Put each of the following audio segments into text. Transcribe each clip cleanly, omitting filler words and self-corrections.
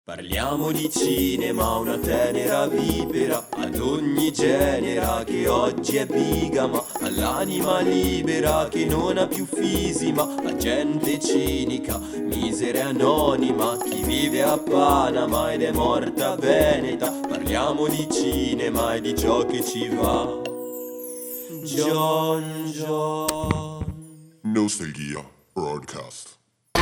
Parliamo di cinema, una tenera vipera ad ogni genera che oggi è bigama, all'anima libera che non ha più fisima, la gente cinica, misera e anonima, chi vive a Panama ed è morta a Veneta. Parliamo di cinema e di ciò che ci va. John. Nostalgia Broadcast.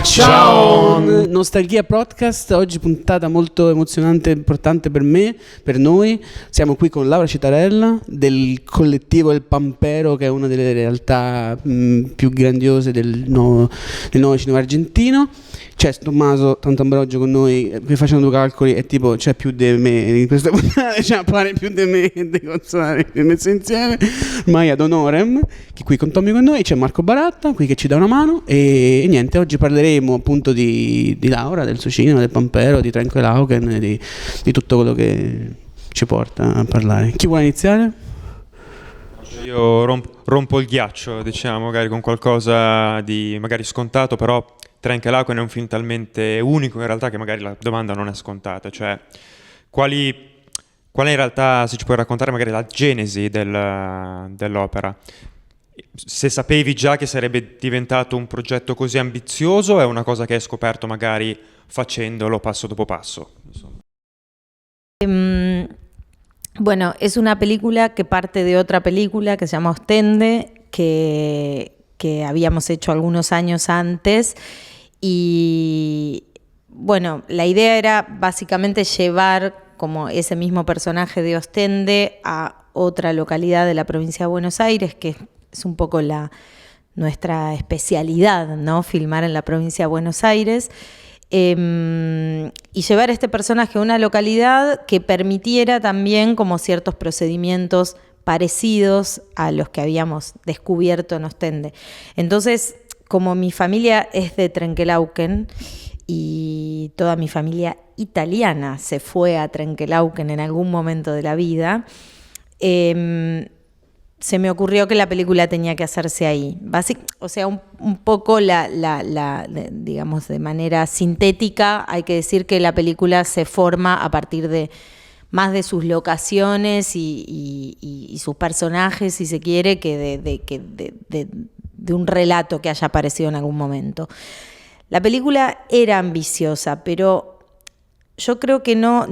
Ciao! Nostalgia Podcast, oggi puntata molto emozionante e importante per me, per noi. Siamo qui con Laura Citarella del collettivo El Pampero, che è una delle realtà più grandiose del nuovo cinema argentino. C'è Tommaso Tantambrogio con noi, qui facendo due calcoli, è tipo c'è più di me in questa puntata, cioè pare più di me che dei consolari messi insieme, ormai ad honorem, che qui con Tommy con noi, c'è Marco Baratta qui che ci dà una mano e niente, oggi parleremo appunto di Laura, del suo cinema, del Pampero, di Trenkelauken, di tutto quello che ci porta a parlare. Chi vuole iniziare? Io rompo il ghiaccio, diciamo, magari con qualcosa di magari scontato, però Trenkelauken è un film talmente unico in realtà che magari la domanda non è scontata, cioè qual è in realtà, se ci puoi raccontare magari la genesi dell'opera? Se sapevi già che sarebbe diventato un progetto così ambizioso, è una cosa che hai scoperto magari facendolo passo dopo passo? Bueno, es una película que parte de otra película que se llama Ostende, que habíamos hecho algunos años antes. Y bueno, la idea era básicamente llevar como ese mismo personaje de Ostende a otra localidad de la provincia de Buenos Aires, que es un poco nuestra especialidad, ¿no? Filmar en la provincia de Buenos Aires. Y llevar a este personaje a una localidad que permitiera también como ciertos procedimientos parecidos a los que habíamos descubierto en Ostende. Entonces, como mi familia es de Trenkelauken y toda mi familia italiana se fue a Trenkelauken en algún momento de la vida, se me ocurrió que la película tenía que hacerse ahí. O sea, un poco digamos, de manera sintética, hay que decir que la película se forma a partir de más de sus locaciones y sus personajes, si se quiere, que de un relato que haya aparecido en algún momento. La película era ambiciosa, pero yo creo que no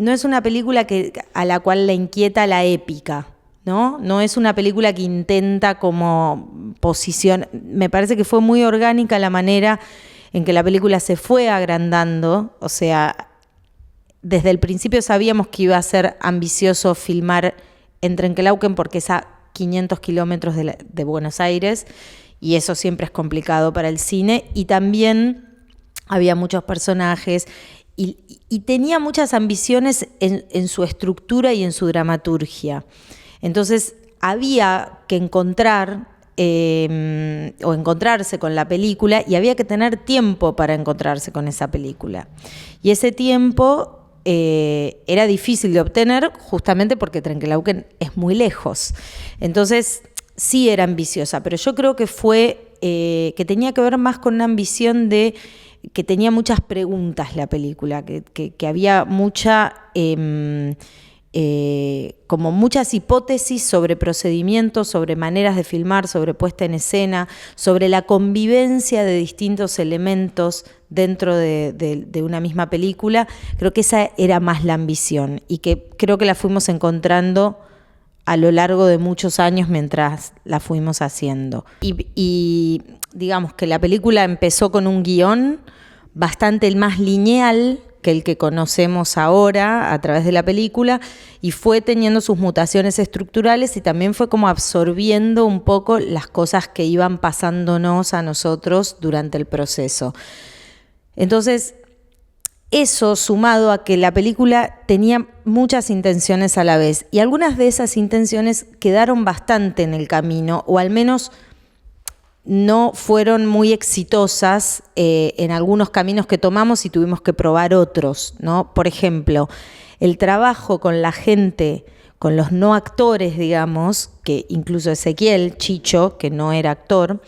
es una película a la cual le inquieta la épica, ¿no? No es una película que intenta como posición. Me parece que fue muy orgánica la manera en que la película se fue agrandando. O sea, desde el principio sabíamos que iba a ser ambicioso filmar en Trenkelauken porque es a 500 kilómetros de Buenos Aires y eso siempre es complicado para el cine, y también había muchos personajes y tenía muchas ambiciones en su estructura y en su dramaturgia. Entonces había que encontrarse con la película y había que tener tiempo para encontrarse con esa película. Y ese tiempo era difícil de obtener justamente porque Trenkelauken es muy lejos. Entonces sí era ambiciosa, pero yo creo que que tenía que ver más con una ambición de que tenía muchas preguntas la película, que había como muchas hipótesis sobre procedimientos, sobre maneras de filmar, sobre puesta en escena, sobre la convivencia de distintos elementos dentro de una misma película. Creo que esa era más la ambición y que creo que la fuimos encontrando a lo largo de muchos años mientras la fuimos haciendo. Y digamos que la película empezó con un guión bastante más lineal que el que conocemos ahora a través de la película, y fue teniendo sus mutaciones estructurales y también fue como absorbiendo un poco las cosas que iban pasándonos a nosotros durante el proceso. Entonces, eso sumado a que la película tenía muchas intenciones a la vez, y algunas de esas intenciones quedaron bastante en el camino, o al menos no fueron muy exitosas en algunos caminos que tomamos y tuvimos que probar otros, ¿no? Por ejemplo, el trabajo con la gente, con los no actores, digamos, que incluso Ezequiel Chicho, que no era actor,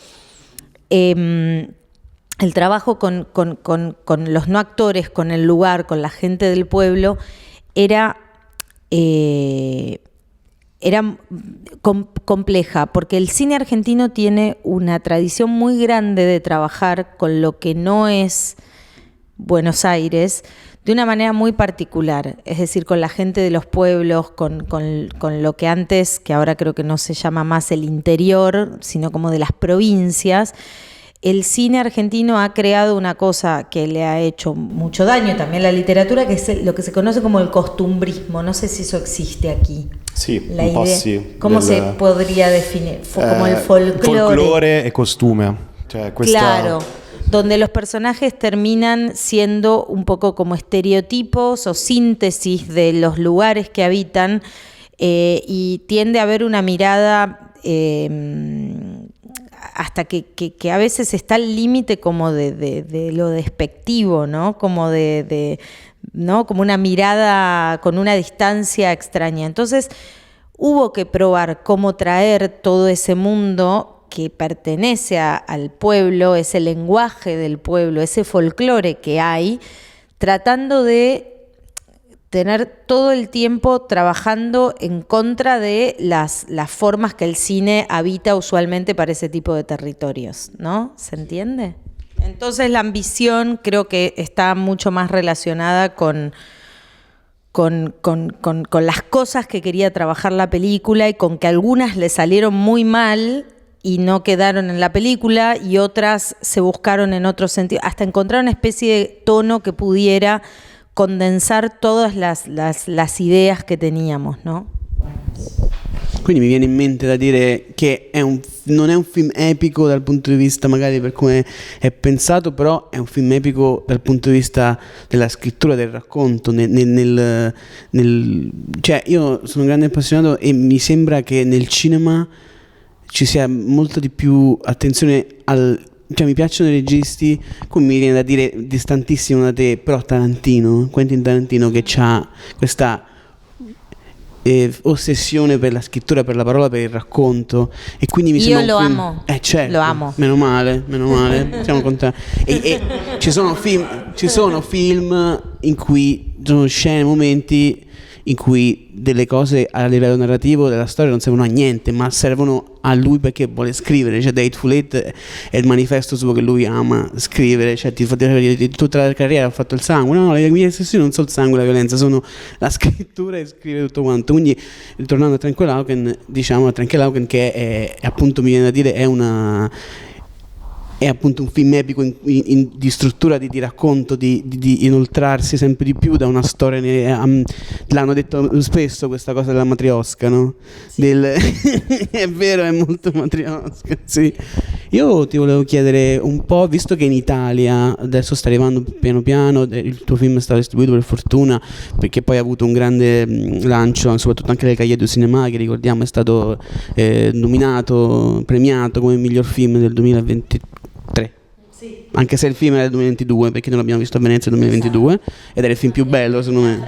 el trabajo con los no actores, con el lugar, con la gente del pueblo, era compleja, porque el cine argentino tiene una tradición muy grande de trabajar con lo que no es Buenos Aires, de una manera muy particular, es decir, con la gente de los pueblos, con lo que antes, que ahora creo que no se llama más el interior, sino como de las provincias. El cine argentino ha creado una cosa que le ha hecho mucho daño también a la literatura, que es lo que se conoce como el costumbrismo. No sé si eso existe aquí. Sì, La un po' idea- sì. ¿Cómo se podría definir? Como el folclore. Folklore e costume. Cioè, questa... Claro, donde los personajes terminan siendo un poco como estereotipos o síntesis de los lugares que habitan, y tiende a haber una mirada hasta que a veces está al límite como de lo despectivo, ¿no? Como ¿no? Como una mirada con una distancia extraña. Entonces hubo que probar cómo traer todo ese mundo que pertenece al pueblo, ese lenguaje del pueblo, ese folclore que hay, tratando de tener todo el tiempo trabajando en contra de las formas que el cine habita usualmente para ese tipo de territorios, ¿no? ¿Se entiende? Entonces la ambición creo que está mucho más relacionada con las cosas que quería trabajar la película, y con que algunas le salieron muy mal y no quedaron en la película, y otras se buscaron en otro sentido, hasta encontrar una especie de tono que pudiera condensar todas las ideas che teníamos, no? Quindi mi viene in mente da dire che non è un film epico dal punto di vista magari per come è pensato, però è un film epico dal punto di vista della scrittura, del racconto, cioè io sono un grande appassionato e mi sembra che nel cinema ci sia molto di più attenzione cioè mi piacciono i registi, come mi viene da dire distantissimo da te, però Quentin Tarantino, che ha questa ossessione per la scrittura, per la parola, per il racconto, e quindi mi sembra Io un lo film... amo. Certo, Lo amo. Meno male, siamo contenti. E ci sono film in cui ci sono scene, momenti in cui delle cose a livello narrativo della storia non servono a niente, ma servono a lui perché vuole scrivere. Cioè The Hateful Eight è il manifesto suo, che lui ama scrivere, cioè tutta la carriera ha fatto il sangue. No, le mie ossessioni non sono il sangue e la violenza, sono la scrittura e scrivere tutto quanto. Quindi ritornando a Tranquil Hawken, diciamo a Tranquil Hawken, che è appunto, mi viene da dire, è appunto un film epico di struttura, di racconto, di inoltrarsi sempre di più da una storia. L'hanno detto spesso questa cosa della matriosca, no? Sì. È vero, è molto matriosca, sì. Io ti volevo chiedere un po', visto che in Italia adesso sta arrivando piano piano, il tuo film è stato distribuito per fortuna, perché poi ha avuto un grande lancio, soprattutto anche nel Cahiers du Cinéma, che ricordiamo è stato nominato, premiato come miglior film del 2023. Sì. Anche se il film era del 2022, perché noi l'abbiamo visto a Venezia nel 2022, ed era il film più bello secondo me.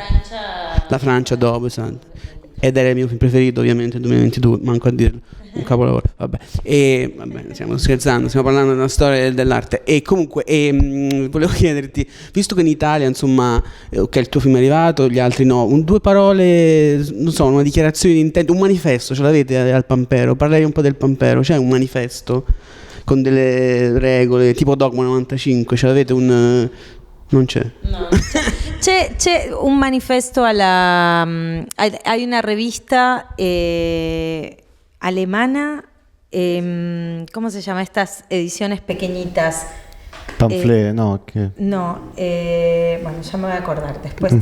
La Francia dopo, esatto. Ed era il mio film preferito ovviamente nel 2022, manco a dirlo, un capolavoro, vabbè. E vabbè, stiamo scherzando, stiamo parlando della storia dell'arte. E comunque volevo chiederti, visto che in Italia insomma, ok, il tuo film è arrivato, gli altri no, due parole, non so, una dichiarazione di intento, un manifesto ce l'avete al Pampero? Parlerei un po' del Pampero, c'è un manifesto con delle regole tipo Dogma 95, ce l'avete un... Non c'è. No. C'è un manifesto hay una revista alemana, ¿cómo se llama? Estas ediciones pequeñitas. Pamphlet, no. Che... No, bueno, ya me voy a acordar. Después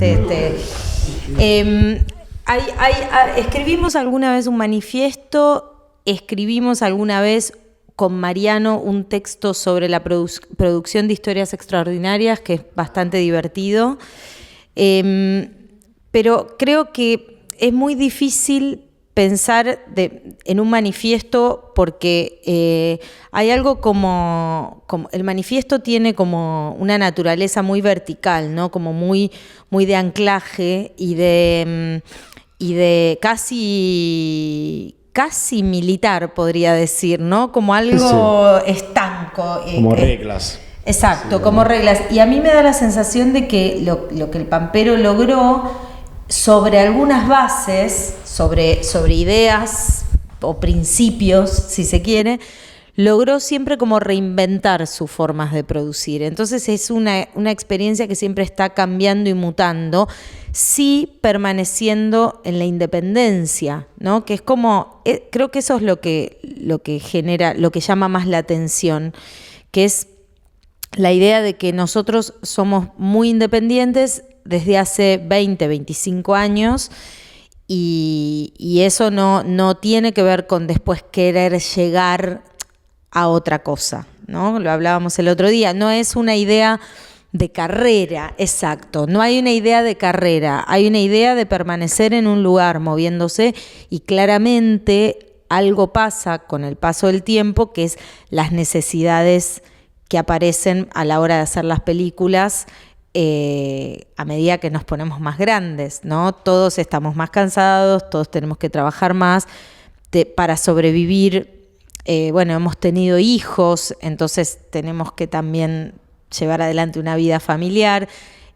escribimos alguna vez un manifiesto, escribimos alguna vez con Mariano un texto sobre la producción de historias extraordinarias, que es bastante divertido, pero creo que es muy difícil pensar en un manifiesto porque hay algo como el manifiesto tiene como una naturaleza muy vertical, ¿no? Como muy de anclaje y de casi militar, podría decir, ¿no? Como algo estanco. Como reglas. Exacto, como reglas. Y a mí me da la sensación de que lo que el Pampero logró sobre algunas bases, sobre ideas o principios, si se quiere, logró siempre como reinventar sus formas de producir. Entonces es una experiencia que siempre está cambiando y mutando, sí permaneciendo en la independencia, ¿no? Que es como, creo que eso es lo que genera, lo que llama más la atención, que es la idea de que nosotros somos muy independientes desde hace 20, 25 años y eso no tiene que ver con después querer llegar a otra cosa, ¿no? Lo hablábamos el otro día, no es una idea de carrera, exacto, no hay una idea de carrera, hay una idea de permanecer en un lugar moviéndose y claramente algo pasa con el paso del tiempo, que es las necesidades que aparecen a la hora de hacer las películas a medida que nos ponemos más grandes, ¿no? Todos estamos más cansados, todos tenemos que trabajar más para sobrevivir. Bueno, hemos tenido hijos, entonces tenemos que también llevar adelante una vida familiar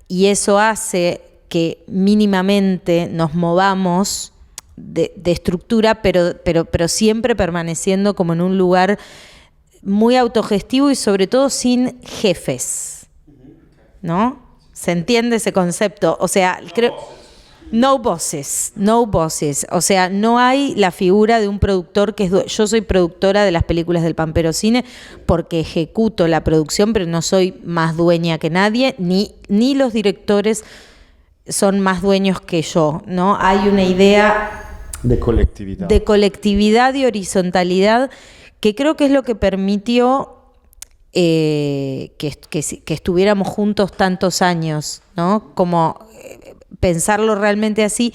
y eso hace que mínimamente nos movamos de estructura, pero siempre permaneciendo como en un lugar muy autogestivo y sobre todo sin jefes, ¿no? ¿Se entiende ese concepto? O sea, creo... No bosses, o sea, no hay la figura de un productor que es... Yo soy productora de las películas del Pampero Cine porque ejecuto la producción, pero no soy más dueña que nadie, ni los directores son más dueños que yo, ¿no? Hay una idea de colectividad. De colectividad y horizontalidad que creo que es lo que permitió que estuviéramos juntos tantos años, ¿no? Como pensarlo realmente así.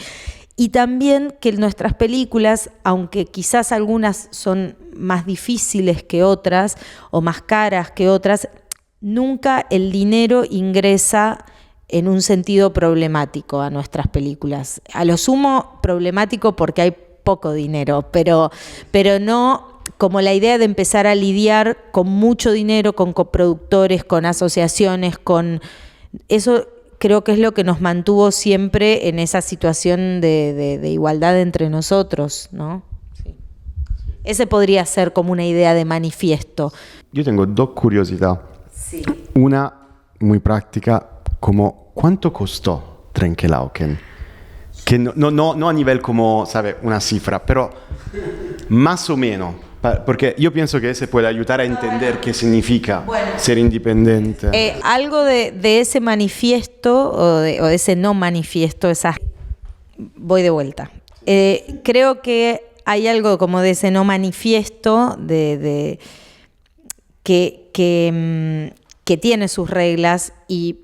Y también que nuestras películas, aunque quizás algunas son más difíciles que otras o más caras que otras, nunca el dinero ingresa en un sentido problemático a nuestras películas. A lo sumo problemático porque hay poco dinero, pero no como la idea de empezar a lidiar con mucho dinero, con coproductores, con asociaciones, con eso. Creo que es lo que nos mantuvo siempre en esa situación de igualdad entre nosotros, ¿no? Sí. Ese podría ser como una idea de manifiesto. Yo tengo dos curiosidades. Sí. Una muy práctica, como ¿cuánto costó Trenkelauken? Que no a nivel como, ¿sabe? Una cifra, pero más o menos. Porque yo pienso que ese puede ayudar a entender qué significa ser independiente. Algo de ese manifiesto o de ese no manifiesto, voy de vuelta. Creo que hay algo como de ese no manifiesto que tiene sus reglas y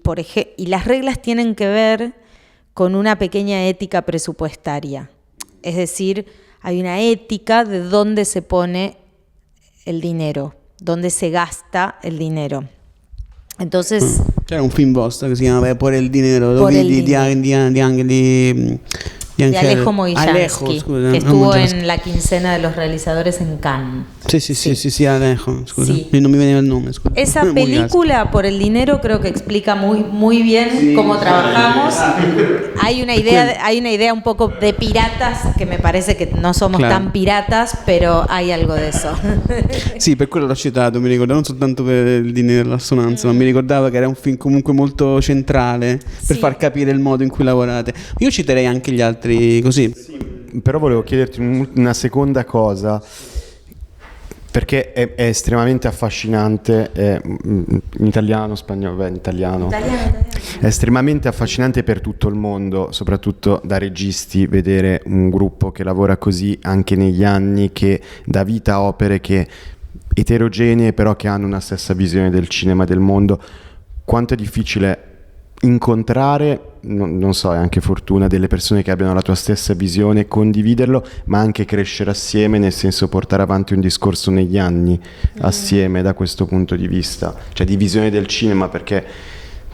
las reglas tienen que ver con una pequeña ética presupuestaria. Es decir, hay una ética de dónde se pone el dinero, dónde se gasta el dinero. Entonces... C'era un film vostro che si chiama Por el dinero, de Alejo Mogillansky, que estuvo en la quincena de los realizadores en Cannes. Sí, Alejo, scusa. Sí. Non mi veniva il nome, scusa. Esa película, Por el dinero, creo que explica muy bien cómo trabajamos. Hay una idea un poco de piratas, que me parece que no somos tan piratas, pero hay algo de eso. Sì, per quello l'ho citato, mi ricordo, non soltanto per il dinero e l'assonanza, ma mi ricordavo che era un film comunque molto centrale per far capire il modo in cui lavorate. Io citerei anche gli altri così. Però volevo chiederti una seconda cosa, perché è estremamente affascinante, in italiano, spagnolo, in italiano. È estremamente affascinante per tutto il mondo, soprattutto da registi, vedere un gruppo che lavora così anche negli anni, che dà vita a opere che eterogenee però che hanno una stessa visione del cinema e del mondo. Quanto è difficile incontrare, non so, è anche fortuna, delle persone che abbiano la tua stessa visione, condividerlo, ma anche crescere assieme, nel senso portare avanti un discorso negli anni assieme da questo punto di vista, cioè di visione del cinema, perché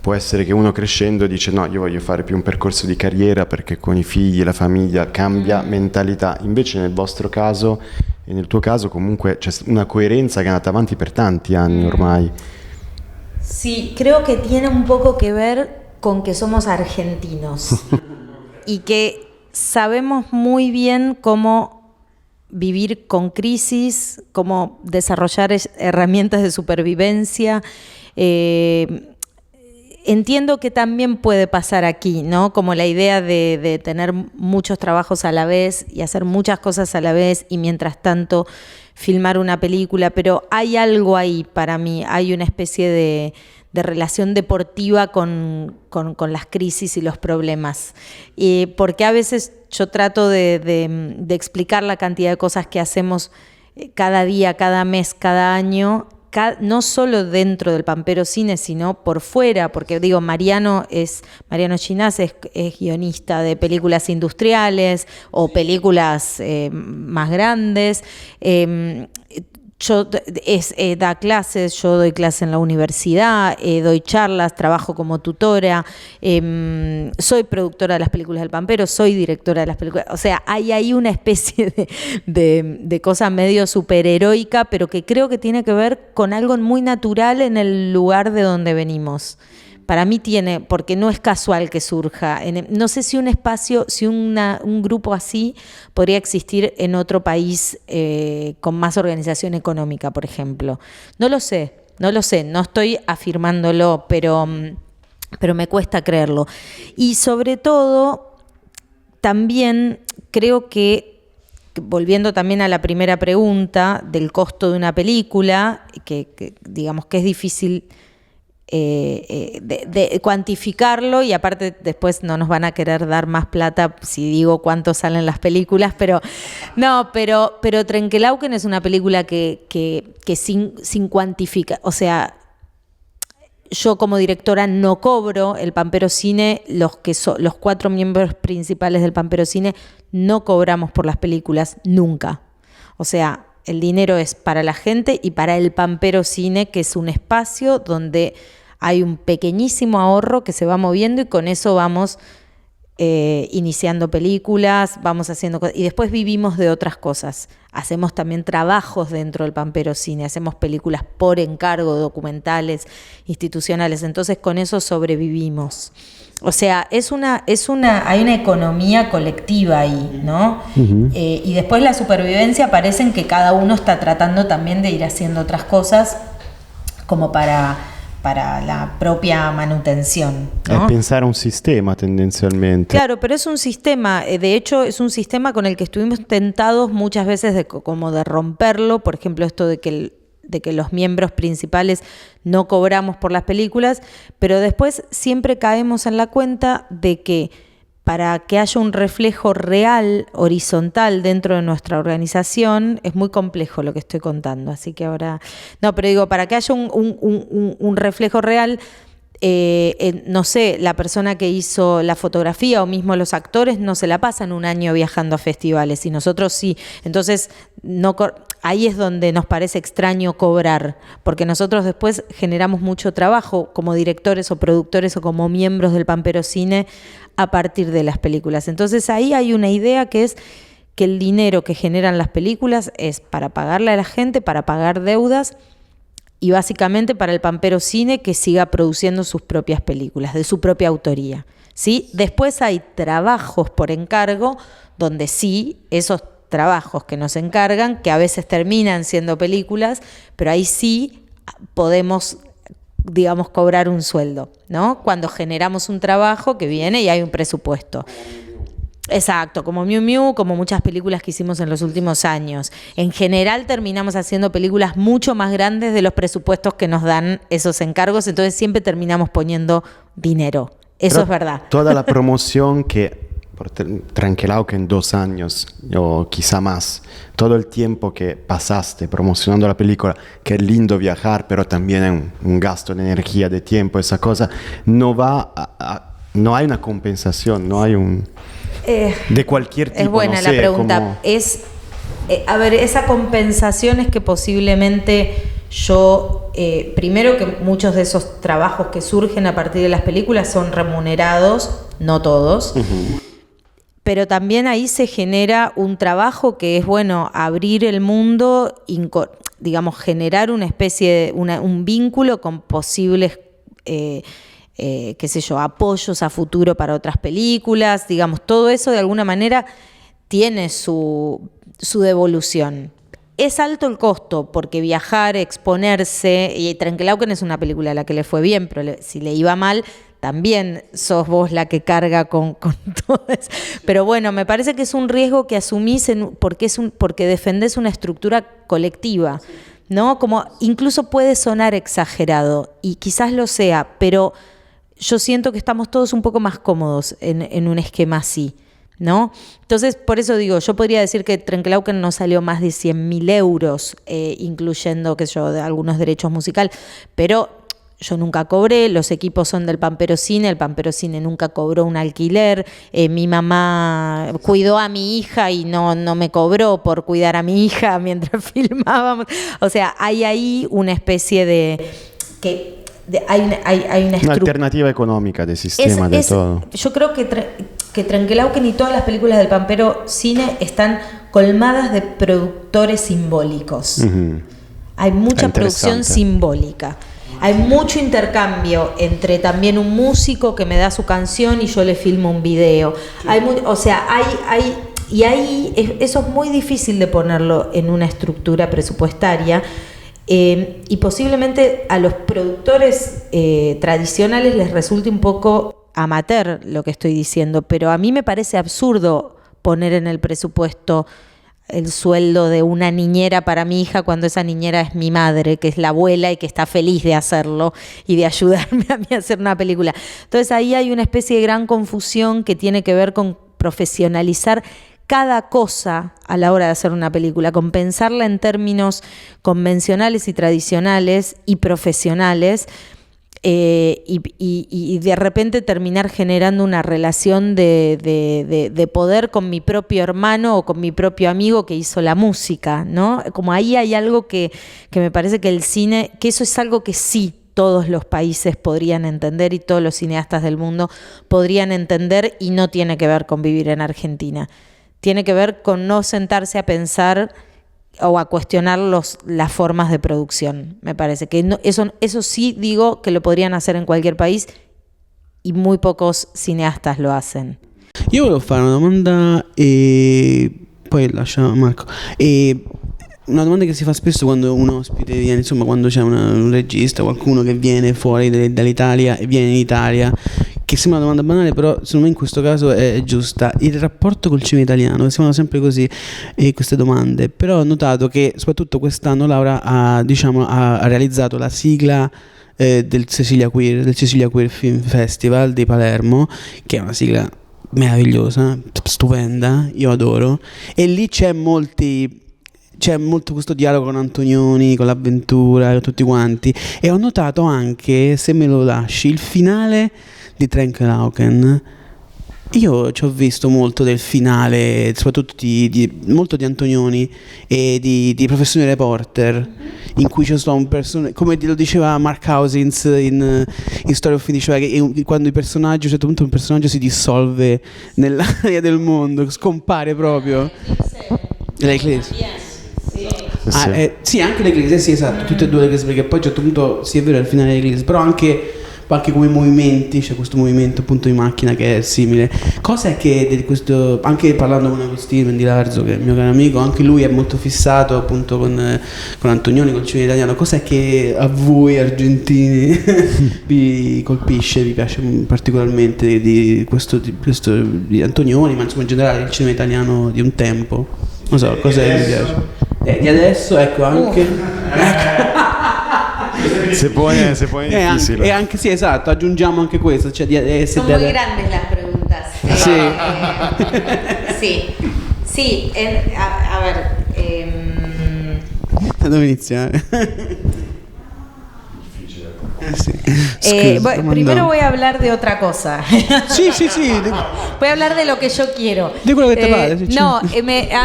può essere che uno crescendo dice no, io voglio fare più un percorso di carriera perché con i figli, la famiglia cambia mentalità, invece nel vostro caso e nel tuo caso comunque c'è una coerenza che è andata avanti per tanti anni ormai. Sí, creo que tiene un poco que ver con que somos argentinos y que sabemos muy bien cómo vivir con crisis, cómo desarrollar herramientas de supervivencia. Entiendo que también puede pasar aquí, ¿no? Como la idea de tener muchos trabajos a la vez y hacer muchas cosas a la vez y mientras tanto filmar una película, pero hay algo ahí para mí, hay una especie de relación deportiva con las crisis y los problemas. Porque a veces yo trato de explicar la cantidad de cosas que hacemos cada día, cada mes, cada año, no solo dentro del Pampero Cine, sino por fuera, porque digo, Mariano Chinás es guionista de películas industriales o películas más grandes. Da clases, yo doy clases en la universidad, doy charlas, trabajo como tutora, soy productora de las películas del Pampero, soy directora de las películas. O sea, hay ahí una especie de cosa medio superheroica, pero que creo que tiene que ver con algo muy natural en el lugar de donde venimos. Para mí tiene, porque no es casual que surja. No sé si un espacio, si un grupo así podría existir en otro país con más organización económica, por ejemplo. No lo sé, no estoy afirmándolo, pero me cuesta creerlo. Y sobre todo, también creo que, volviendo también a la primera pregunta del costo de una película, que digamos que es difícil de cuantificarlo, y aparte después no nos van a querer dar más plata si digo cuánto salen las películas, pero Trenkelauken es una película que sin cuantificar, o sea, yo como directora no cobro. El Pampero Cine, los 4 miembros principales del Pampero Cine no cobramos por las películas nunca, o sea, el dinero es para la gente y para el Pampero Cine, que es un espacio donde hay un pequeñísimo ahorro que se va moviendo y con eso vamos iniciando películas, vamos haciendo cosas y después vivimos de otras cosas. Hacemos también trabajos dentro del Pampero Cine, hacemos películas por encargo, documentales, institucionales, entonces con eso sobrevivimos. O sea, hay una economía colectiva ahí, ¿no? Uh-huh. Y después la supervivencia parecen que cada uno está tratando también de ir haciendo otras cosas como para la propia manutención, ¿no? Es pensar un sistema tendencialmente. Claro, pero es un sistema, de hecho es un sistema con el que estuvimos tentados muchas veces como de romperlo, por ejemplo esto de que los miembros principales no cobramos por las películas, pero después siempre caemos en la cuenta de que para que haya un reflejo real, horizontal dentro de nuestra organización, es muy complejo lo que estoy contando, así que ahora... No, pero digo, para que haya un reflejo real, no sé, la persona que hizo la fotografía o mismo los actores no se la pasan un año viajando a festivales y nosotros sí. Entonces, ahí es donde nos parece extraño cobrar, porque nosotros después generamos mucho trabajo como directores o productores o como miembros del Pampero Cine a partir de las películas. Entonces ahí hay una idea que es que el dinero que generan las películas es para pagarle a la gente, para pagar deudas y básicamente para el Pampero Cine que siga produciendo sus propias películas, de su propia autoría, ¿sí? Después hay trabajos por encargo donde sí, esos trabajos que nos encargan, que a veces terminan siendo películas, pero ahí sí podemos, digamos, cobrar un sueldo, ¿no? Cuando generamos un trabajo que viene y hay un presupuesto. Exacto, como Miu Miu, como muchas películas que hicimos en los últimos años. En general terminamos haciendo películas mucho más grandes de los presupuestos que nos dan esos encargos, entonces siempre terminamos poniendo dinero. Eso es verdad. Toda la promoción que por Trenkelauken 2 años o quizá más, todo el tiempo que pasaste promocionando la película, que es lindo viajar, pero también es un gasto de energía, de tiempo, esa cosa, no hay una compensación, no hay un... de cualquier tipo. Es buena la pregunta. Como... esa compensación es que posiblemente yo, primero que muchos de esos trabajos que surgen a partir de las películas son remunerados, no todos, uh-huh. Pero también ahí se genera un trabajo que es, bueno, abrir el mundo, digamos, generar una especie de un vínculo con posibles qué sé yo, apoyos a futuro para otras películas, digamos, todo eso de alguna manera tiene su devolución. Es alto el costo, porque viajar, exponerse, y Trenkelauken es una película a la que le fue bien, pero si le iba mal, también sos vos la que carga con todo eso. Pero bueno, me parece que es un riesgo que asumís porque defendés una estructura colectiva, ¿no? Como incluso puede sonar exagerado, y quizás lo sea, pero yo siento que estamos todos un poco más cómodos en un esquema así, ¿no? Entonces, por eso digo, yo podría decir que Trenkelauken no salió más de 100.000 euros, incluyendo, qué sé yo, de algunos derechos musicales, pero yo nunca cobré, los equipos son del Pampero Cine, el Pampero Cine nunca cobró un alquiler, mi mamá cuidó a mi hija y no me cobró por cuidar a mi hija mientras filmábamos. O sea, hay ahí una especie de... hay una alternativa económica del sistema de todo. Yo creo que Trenkelauken y todas las películas del Pampero Cine están colmadas de productores simbólicos. Uh-huh. Hay mucha producción simbólica. Hay mucho intercambio entre también un músico que me da su canción y yo le filmo un video. Eso es muy difícil de ponerlo en una estructura presupuestaria. Y posiblemente a los productores tradicionales les resulte un poco amateur lo que estoy diciendo, pero a mí me parece absurdo poner en el presupuesto el sueldo de una niñera para mi hija cuando esa niñera es mi madre, que es la abuela y que está feliz de hacerlo y de ayudarme a mí a hacer una película. Entonces ahí hay una especie de gran confusión que tiene que ver con profesionalizar cada cosa a la hora de hacer una película, con pensarla en términos convencionales y tradicionales y profesionales, y de repente terminar generando una relación de poder con mi propio hermano o con mi propio amigo que hizo la música, ¿no? Como ahí hay algo que me parece que el cine, que eso es algo que sí todos los países podrían entender y todos los cineastas del mundo podrían entender, y no tiene que ver con vivir en Argentina. Tiene que ver con no sentarse a pensar o a cuestionar las formas de producción. Me parece que eso sí digo que lo podrían hacer en cualquier país y muy pocos cineastas lo hacen. Io volevo fare una domanda poi lascia Marco. Una domanda che si fa spesso quando un ospite viene, insomma, quando c'è un regista, qualcuno che viene fuori dall'Italia e viene in Italia, che sembra una domanda banale, però secondo me in questo caso è giusta. Il rapporto col cinema italiano, sembrano sempre così queste domande, però ho notato che soprattutto quest'anno Laura ha realizzato la sigla del Cecilia Queer Film Festival di Palermo, che è una sigla meravigliosa, stupenda, io adoro, e lì c'è molto questo dialogo con Antonioni, con l'avventura, con tutti quanti, e ho notato anche, se me lo lasci, il finale di Trenkelauken. Io ci ho visto molto del finale, soprattutto molto di Antonioni e di Professione Reporter, in cui ci sono persone, come lo diceva Mark Cousins in Story of Film, cioè che quando i personaggi, a un certo punto un personaggio si dissolve nell'area del mondo, scompare proprio. L'Eclisse. Sì, anche l'Eclisse, sì, esatto, tutte e due le Eclisse, perché poi a un certo punto, sì, è vero, è il finale dell'Eclisse, però anche come movimenti, c'è questo movimento appunto di macchina che è simile. Cosa è che di questo, anche parlando con Agostino Mendilarzo, che è il mio caro amico, anche lui è molto fissato appunto con Antonioni, col cinema italiano. Cos'è che a voi argentini vi colpisce, vi piace particolarmente di questo di Antonioni, ma insomma in generale il cinema italiano di un tempo? Non so, cos'è che vi piace? Di adesso, ecco, anche se pone difficile. E anche sì, esatto, aggiungiamo anche questo, cioè Son muy grandes las preguntas. Sí, a ver. Dove iniziare? Primero voy a hablar de otra cosa. Sí. Voy a hablar de lo que yo quiero. De quello che te pare. No, a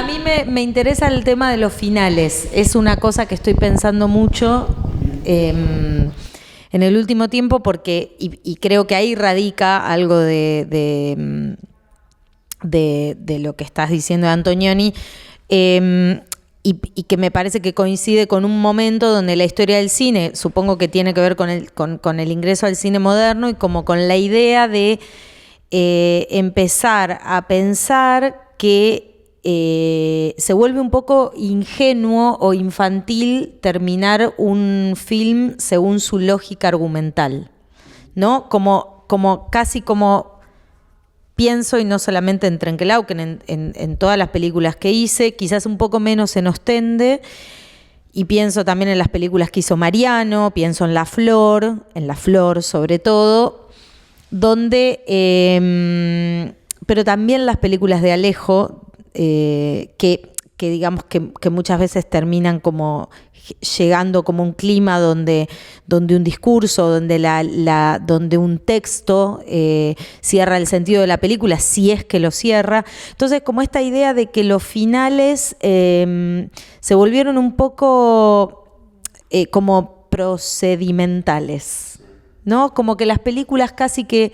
mí me interesa el tema de los finales. Es una cosa que estoy pensando mucho en el último tiempo, porque y creo que ahí radica algo de lo que estás diciendo de Antonioni. y que me parece que coincide con un momento donde la historia del cine, supongo que tiene que ver con el ingreso al cine moderno y como con la idea de empezar a pensar que se vuelve un poco ingenuo o infantil terminar un film según su lógica argumental, ¿no? Como casi como pienso, y no solamente en Trenkelauken, en todas las películas que hice, quizás un poco menos en Ostende, y pienso también en las películas que hizo Mariano, pienso en La Flor sobre todo, donde, pero también las películas de Alejo, que digamos que muchas veces terminan como llegando como un clima donde un discurso, donde un texto cierra el sentido de la película, si es que lo cierra. Entonces, como esta idea de que los finales se volvieron un poco como procedimentales, ¿no? Como que las películas casi que,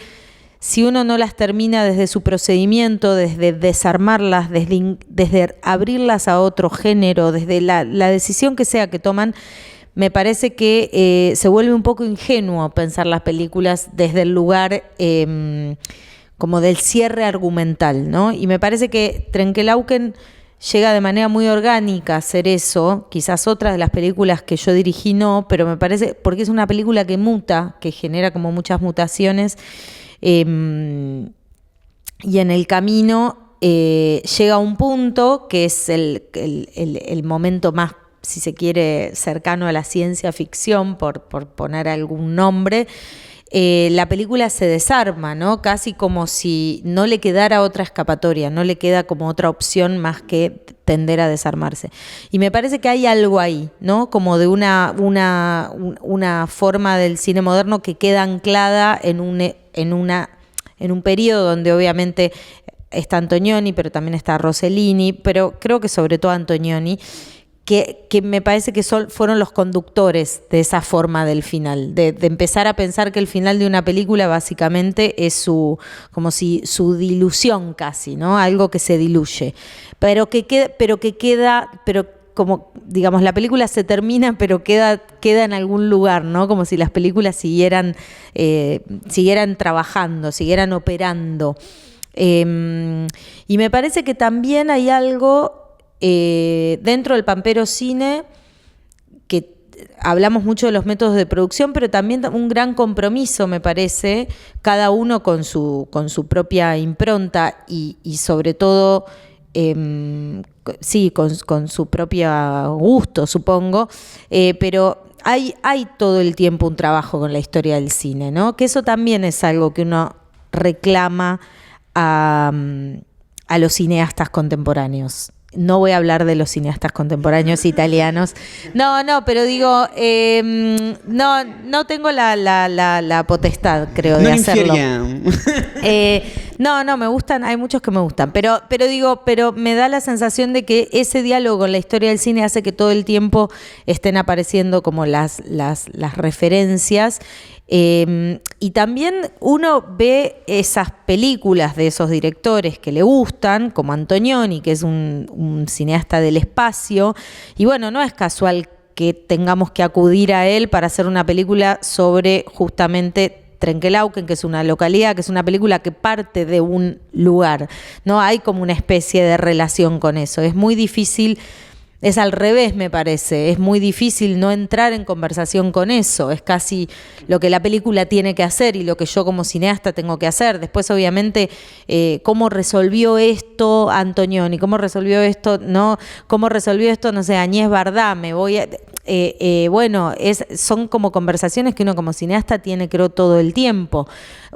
si uno no las termina desde su procedimiento, desde desarmarlas, desde abrirlas a otro género, desde la decisión que sea que toman, me parece que se vuelve un poco ingenuo pensar las películas desde el lugar como del cierre argumental, ¿no? Y me parece que Trenkelauken llega de manera muy orgánica a hacer eso, quizás otras de las películas que yo dirigí no, pero me parece, porque es una película que muta, que genera como muchas mutaciones, y en el camino llega a un punto que es el momento más, si se quiere, cercano a la ciencia ficción, por poner algún nombre. La película se desarma, ¿no? Casi como si no le quedara otra escapatoria, no le queda como otra opción más que tender a desarmarse. Y me parece que hay algo ahí, ¿no? Como de una forma del cine moderno que queda anclada en un periodo donde obviamente está Antonioni, pero también está Rossellini, pero creo que sobre todo Antonioni, que me parece que fueron los conductores de esa forma del final, de empezar a pensar que el final de una película básicamente es como si su dilución casi, ¿no? Algo que se diluye, pero como digamos la película se termina, pero queda en algún lugar, ¿no? Como si las películas siguieran trabajando, siguieran operando. Y me parece que también hay algo dentro del Pampero Cine, que hablamos mucho de los métodos de producción, pero también un gran compromiso, me parece, cada uno con su propia impronta y sobre todo, sí, con su propio gusto, supongo, pero hay todo el tiempo un trabajo con la historia del cine, ¿no? Que eso también es algo que uno reclama a los cineastas contemporáneos. No voy a hablar de los cineastas contemporáneos italianos. No, pero digo, no tengo la potestad, creo, de hacerlo. No, me gustan, hay muchos que me gustan, pero me da la sensación de que ese diálogo con la historia del cine hace que todo el tiempo estén apareciendo como las referencias. Y también uno ve esas películas de esos directores que le gustan, como Antonioni, que es un cineasta del espacio, y bueno, no es casual que tengamos que acudir a él para hacer una película sobre justamente Trenkelauken, que es una localidad, que es una película que parte de un lugar, ¿no? Hay como una especie de relación con eso. Es muy difícil. Es al revés, me parece. Es muy difícil no entrar en conversación con eso. Es casi lo que la película tiene que hacer y lo que yo como cineasta tengo que hacer. Después, obviamente, cómo resolvió esto Antonioni, cómo resolvió esto, no sé, Agnès Varda. Son como conversaciones que uno como cineasta tiene, creo, todo el tiempo.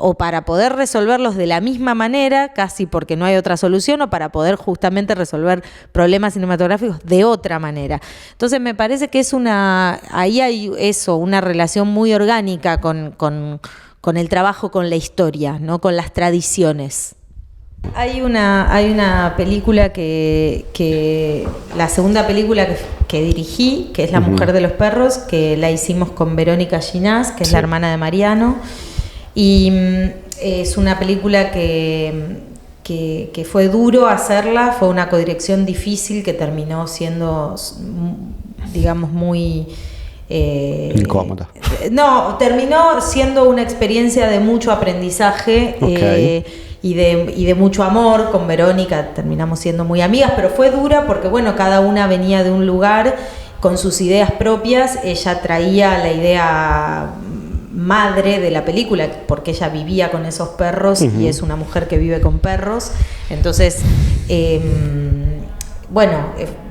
O para poder resolverlos de la misma manera, casi porque no hay otra solución, o para poder justamente resolver problemas cinematográficos de otra manera. Entonces me parece que ahí hay eso, una relación muy orgánica con el trabajo con la historia, ¿no? Con las tradiciones. Hay una película que la segunda película que dirigí, que es La Mujer de los Perros, que la hicimos con Verónica Ginás, que es la hermana de Mariano, y es una película que que fue duro hacerla, fue una codirección difícil que terminó siendo, digamos, muy... incómoda. No, terminó siendo una experiencia de mucho aprendizaje. Ok. Y de mucho amor. Con Verónica terminamos siendo muy amigas, pero fue dura porque, bueno, cada una venía de un lugar con sus ideas propias. Ella traía la idea madre de la película, porque ella vivía con esos perros y es una mujer que vive con perros. Entonces,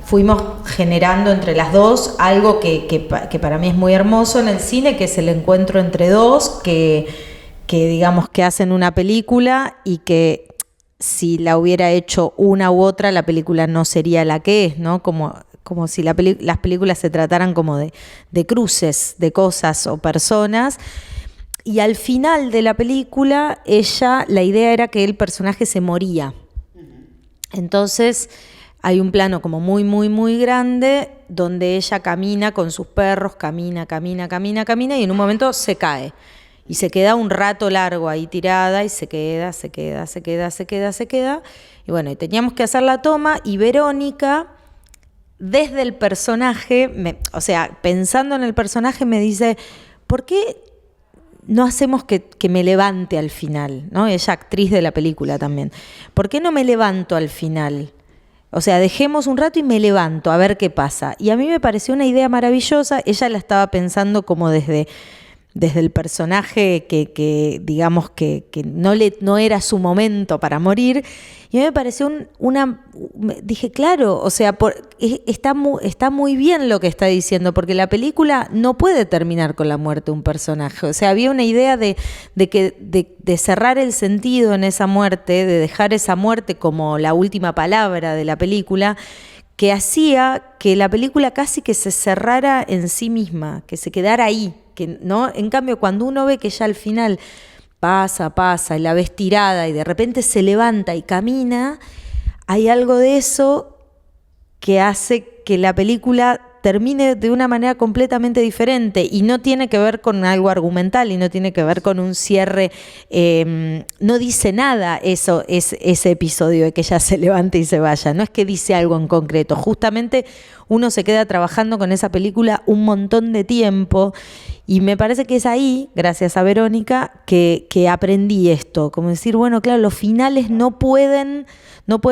fuimos generando entre las dos algo que para mí es muy hermoso en el cine, que es el encuentro entre dos, que digamos que hacen una película y que si la hubiera hecho una u otra, la película no sería la que es, ¿no? Como si las películas se trataran como de cruces de cosas o personas. Y al final de la película, la idea era que el personaje se moría. Entonces hay un plano como muy, muy, muy grande donde ella camina con sus perros, camina y en un momento se cae. Y se queda un rato largo ahí tirada y se queda. Y bueno, y teníamos que hacer la toma y Verónica, desde el personaje, pensando en el personaje, me dice, ¿por qué no hacemos que me levante al final? ¿No? Ella, actriz de la película también. ¿Por qué no me levanto al final? O sea, dejemos un rato y me levanto a ver qué pasa. Y a mí me pareció una idea maravillosa. Ella la estaba pensando como desde el personaje que digamos que no era su momento para morir. Y a mí me pareció dije, claro, o sea, está muy bien lo que está diciendo, porque la película no puede terminar con la muerte de un personaje. O sea, había una idea de cerrar el sentido en esa muerte, de dejar esa muerte como la última palabra de la película, que hacía que la película casi que se cerrara en sí misma, que se quedara ahí, ¿no? En cambio, cuando uno ve que ya al final pasa y la ves tirada y de repente se levanta y camina, hay algo de eso que hace que la película termine de una manera completamente diferente, y no tiene que ver con algo argumental y no tiene que ver con un cierre, no dice nada ese episodio de que ella se levante y se vaya, no es que dice algo en concreto, justamente uno se queda trabajando con esa película un montón de tiempo, y me parece que es ahí, gracias a Verónica, que aprendí esto, como decir, bueno, claro, los finales no pueden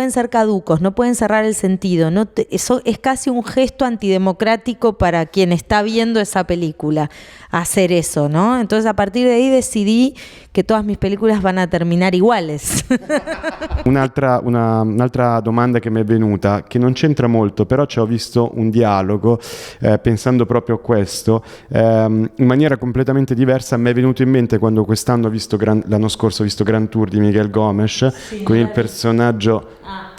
ser caducos, no pueden cerrar el sentido. Eso es casi un gesto antidemocrático para quien está viendo esa película, hacer eso, ¿no? Entonces, a partir de ahí decidí che todas mis películas van a terminare iguales. Un'altra domanda che mi è venuta, che non c'entra molto, però ci ho visto un dialogo pensando proprio a questo, in maniera completamente diversa. Mi è venuto in mente quando quest'anno l'anno scorso ho visto Grand Tour di Miguel Gomes, sì, con il personaggio...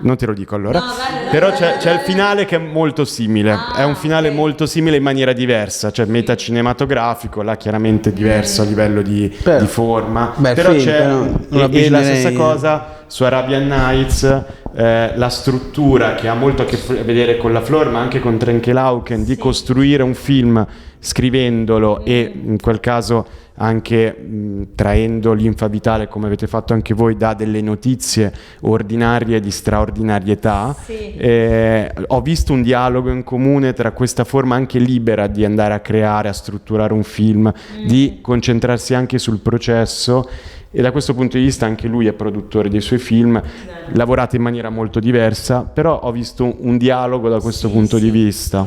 Non te lo dico allora, no, vale, però c'è il finale che è molto simile, è un finale molto simile in maniera diversa, cioè metacinematografico, là chiaramente diverso a livello di forma, però c'è la stessa cosa su Arabian Nights, la struttura che ha molto a che vedere con la Flor, ma anche con Trenkelauken, di costruire un film scrivendolo e in quel caso anche traendo linfa vitale, come avete fatto anche voi, da delle notizie ordinarie di straordinarietà. Sì. Ho visto un dialogo in comune tra questa forma anche libera di andare a creare, a strutturare un film, di concentrarsi anche sul processo, e da questo punto di vista anche lui è produttore dei suoi film, lavorate in maniera molto diversa, però ho visto un dialogo da questo punto di vista.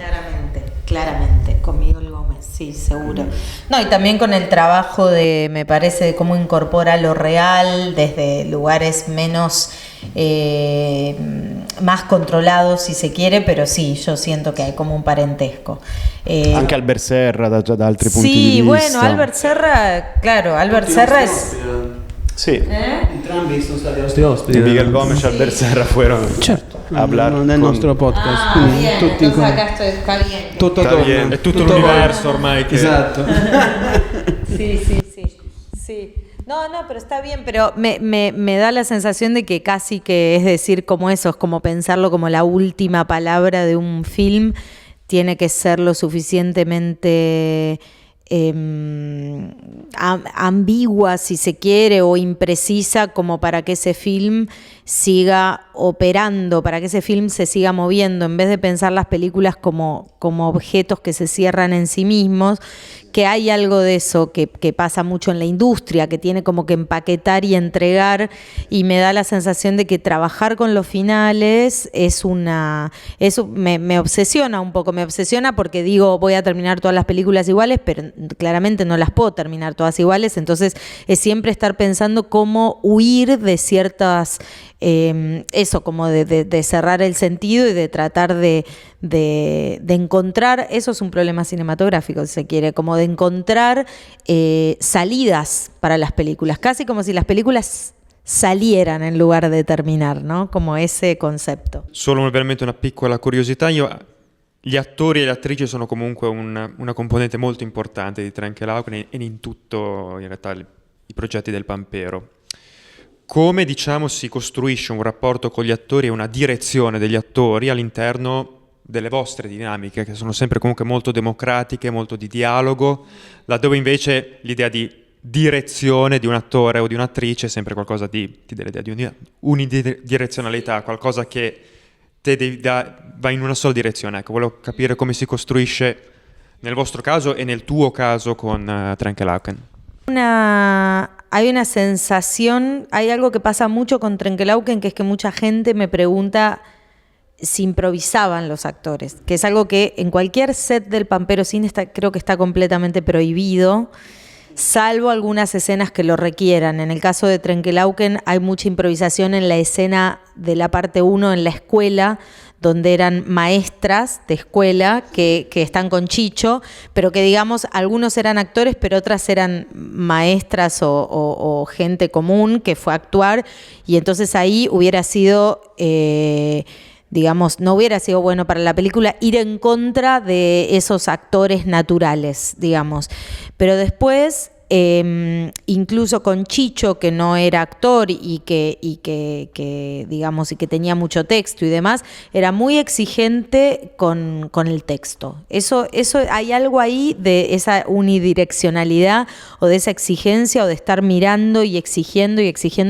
Claramente, con Miguel Gómez, sí, seguro. No, y también con el trabajo me parece, de cómo incorpora lo real desde lugares más controlados, si se quiere, pero sí, yo siento que hay como un parentesco. Anche Albert Serra da altri punti di vista. Sí, bueno, Albert Serra, claro, Albert Serra es... Sì. Entrambi sono stati nostri ospiti. Miguel Gómez e Albert Serra fueron nel nostro podcast. Bien, tutti entonces acá estoy caliente. Tutto torna. È tutto l'universo ormai che... Esatto. Sí. No, pero está bien, pero me da la sensación de que casi que es decir como eso, es como pensarlo como la última palabra de un film, tiene que ser lo suficientemente ambigua, si se quiere, o imprecisa como para que ese film siga operando, para que ese film se siga moviendo, en vez de pensar las películas como objetos que se cierran en sí mismos, que hay algo de eso que pasa mucho en la industria, que tiene como que empaquetar y entregar, y me da la sensación de que trabajar con los finales eso me obsesiona un poco, me obsesiona porque digo, voy a terminar todas las películas iguales, pero claramente no las puedo terminar todas iguales, entonces es siempre estar pensando cómo huir de ciertas, como de cerrar el sentido y de tratar de encontrar, eso es un problema cinematográfico, si se quiere, como de encontrar salidas para las películas, casi como si las películas salieran in lugar di terminar, no? Como ese concetto. Solo veramente una piccola curiosità, gli attori e le attrici sono comunque una componente molto importante di Trenche Lauquen e in tutto in realtà i progetti del Pampero. Come diciamo si costruisce un rapporto con gli attori e una direzione degli attori all'interno delle vostre dinamiche, che sono sempre comunque molto democratiche, molto di dialogo, laddove invece l'idea di direzione di un attore o di un'attrice è sempre qualcosa ti dà l'idea di unidirezionalità, qualcosa che va in una sola direzione. Ecco, volevo capire come si costruisce nel vostro caso e nel tuo caso con Trenche Lauquen. Hay una sensación, hay algo que pasa mucho con Trenche Lauquen, que es que mucha gente me pregunta si improvisaban los actores, que es algo que en cualquier set del Pampero Cine creo que está completamente prohibido, salvo algunas escenas que lo requieran. En el caso de Trenche Lauquen hay mucha improvisación en la escena de la parte 1 en la escuela, donde eran maestras de escuela que están con Chicho, pero que digamos, algunos eran actores, pero otras eran maestras o gente común que fue a actuar, y entonces ahí hubiera sido... digamos, no hubiera sido bueno para la película ir en contra de esos actores naturales, digamos. Pero después, incluso con Chicho, que no era actor y que digamos, y que tenía mucho texto y demás, era muy exigente con el texto. Eso hay algo ahí de esa unidireccionalidad o de esa exigencia o de estar mirando y exigiendo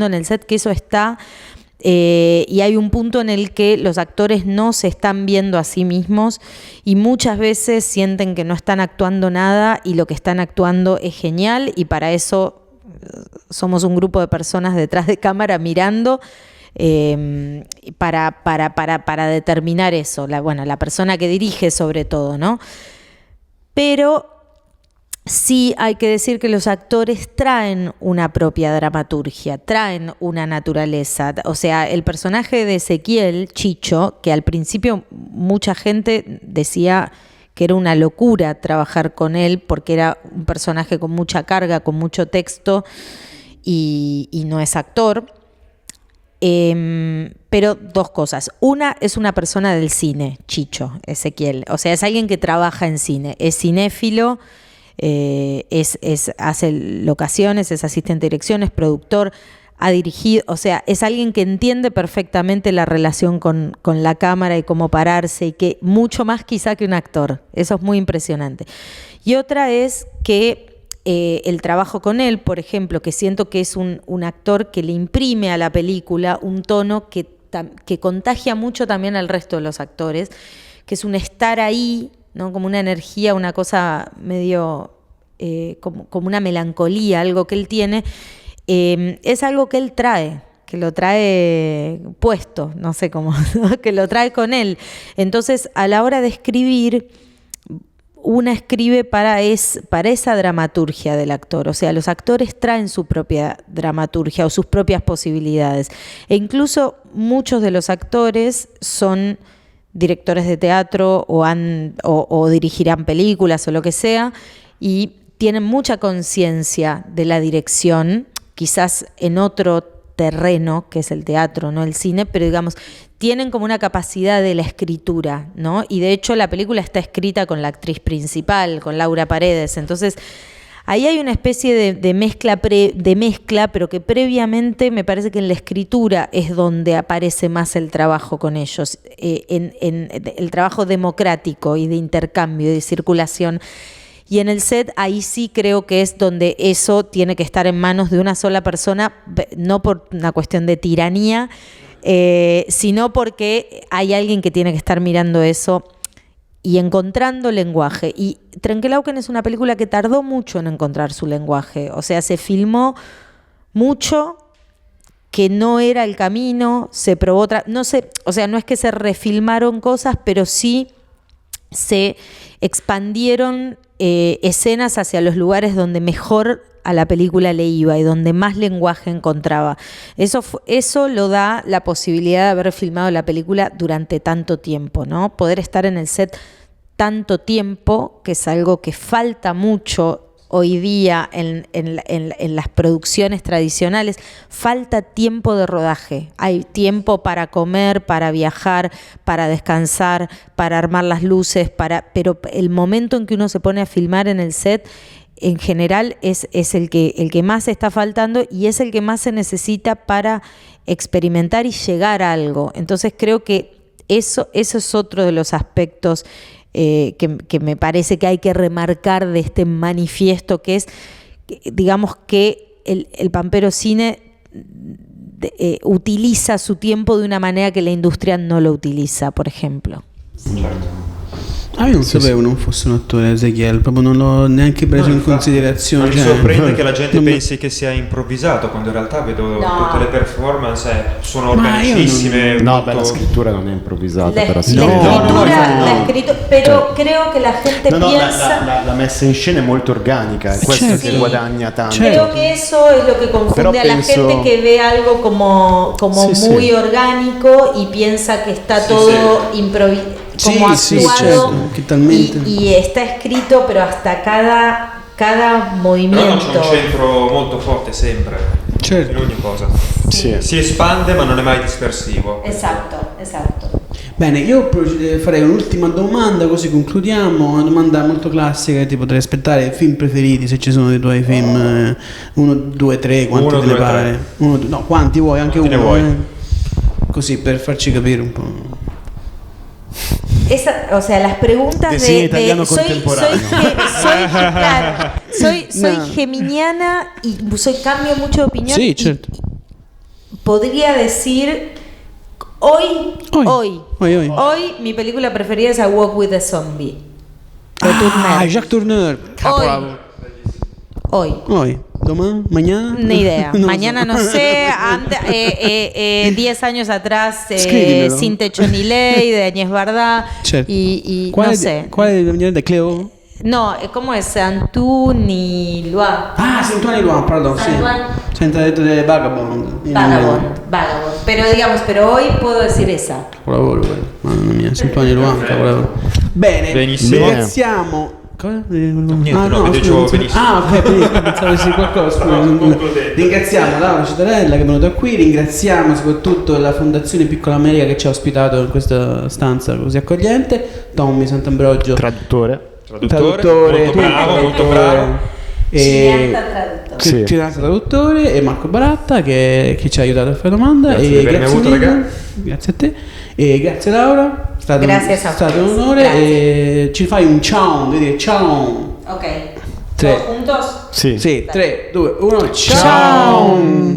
en el set, que eso está... y hay un punto en el que los actores no se están viendo a sí mismos y muchas veces sienten que no están actuando nada y lo que están actuando es genial, y para eso somos un grupo de personas detrás de cámara mirando para determinar eso, la persona que dirige sobre todo, ¿no? Pero sí hay que decir que los actores traen una propia dramaturgia, traen una naturaleza. O sea, el personaje de Ezequiel, Chicho, que al principio mucha gente decía que era una locura trabajar con él porque era un personaje con mucha carga, con mucho texto y no es actor. Pero dos cosas. Una, es una persona del cine, Chicho, Ezequiel. O sea, es alguien que trabaja en cine, es cinéfilo, hace locaciones, es asistente de dirección, es productor, ha dirigido, o sea, es alguien que entiende perfectamente la relación con la cámara y cómo pararse, y que mucho más quizá que un actor. Eso es muy impresionante. Y otra es que el trabajo con él, por ejemplo, que siento que es un actor que le imprime a la película un tono que contagia mucho también al resto de los actores, que es un estar ahí, ¿no? Como una energía, una cosa medio como una melancolía, algo que él tiene, es algo que él trae, que lo trae puesto, no sé cómo, ¿no? Que lo trae con él. Entonces, a la hora de escribir, una escribe para esa dramaturgia del actor. O sea, los actores traen su propia dramaturgia o sus propias posibilidades. E incluso muchos de los actores son directores de teatro o dirigirán películas o lo que sea, y tienen mucha conciencia de la dirección, quizás en otro terreno que es el teatro, no el cine, pero digamos, tienen como una capacidad de la escritura, ¿no? Y de hecho la película está escrita con la actriz principal, con Laura Paredes, entonces ahí hay una especie de mezcla, pero que previamente me parece que en la escritura es donde aparece más el trabajo con ellos, en el trabajo democrático y de intercambio y de circulación. Y en el set ahí sí creo que es donde eso tiene que estar en manos de una sola persona, no por una cuestión de tiranía, sino porque hay alguien que tiene que estar mirando eso y encontrando lenguaje. Y Trenkelauken es una película que tardó mucho en encontrar su lenguaje. O sea, se filmó mucho que no era el camino, se probó no sé, o sea, no es que se refilmaron cosas, pero sí se expandieron escenas hacia los lugares donde mejor a la película le iba y donde más lenguaje encontraba. Eso lo da la posibilidad de haber filmado la película durante tanto tiempo, ¿no? Poder estar en el set tanto tiempo, que es algo que falta mucho hoy día en las producciones tradicionales. Falta tiempo de rodaje. Hay tiempo para comer, para viajar, para descansar, para armar las luces, pero el momento en que uno se pone a filmar en el set, en general es el que más está faltando y es el que más se necesita para experimentar y llegar a algo. Entonces creo que eso es otro de los aspectos que me parece que hay que remarcar de este manifiesto, que es, digamos, que el Pampero Cine utiliza su tiempo de una manera que la industria no lo utiliza, por ejemplo. Io non sapevo non fosse un attore Ezechiel, proprio non l'ho neanche preso in considerazione. Mi sorprende che la gente pensi che sia improvvisato, quando in realtà vedo tutte le performance sono organicissime. No, beh, la scrittura non è improvvisata, però sì. La scrittura, però creo che la gente piensa... La messa in scena è molto organica, è questo che guadagna tanto. Creo que eso es lo que confunde a la gente que ve algo como muy orgánico y piensa que está todo improvisado. Como actuado, y está escrito, pero hasta cada movimiento. Però c'è un centro molto forte sempre, in ogni cosa. Sì. Si espande ma non è mai dispersivo. Esatto. Bene, io farei un'ultima domanda, così concludiamo. Una domanda molto classica che ti potrei aspettare. Film preferiti, se ci sono dei tuoi film, 1, 2, 3, quanti te ne pare? No, quanti vuoi, anche uno. Vuoi. Così per farci capire un po'. O sea, las preguntas de cine italiano contemporáneo. Soy geminiana y cambio mucho de opinión. Sí, cierto. Podría decir hoy mi película preferida es A Walk with a Zombie. Jacques Tourneur. Capolavoro. Hoy. ¿Domani? ¿Mañana? Ni idea. No Mañana no sé. 10 años atrás, Sin techo ni ley, de Agnès Varda. Certo. Y no sé. ¿Cuál es de Cleo? No, ¿cómo es? Saint-Antoine Loire. Saint-Antoine Loire, perdón. Senza detto de Vagabond. Pero hoy puedo decir esa. Capolavoro, mamma mia, Saint-Antoine Loire, capolavoro. Bene, benissimo. Ringraziamo. Cosa? Niente, no, dicevo benissimo. Ok, pensavo di qualcosa. Ringraziamo Laura Citarella che è venuta qui, ringraziamo soprattutto la Fondazione Piccola America che ci ha ospitato in questa stanza così accogliente, Tommy Sant'Ambrogio, Traduttore. Molto bravo. Cineasta traduttore, e Marco Baratta che ci ha aiutato a fare domanda. Grazie a te. E grazie Laura. È stato un onore. E ci fai un ciao, devi dire ciao. Ok. 3 juntos? Sì. 3, 2, 1, ciao.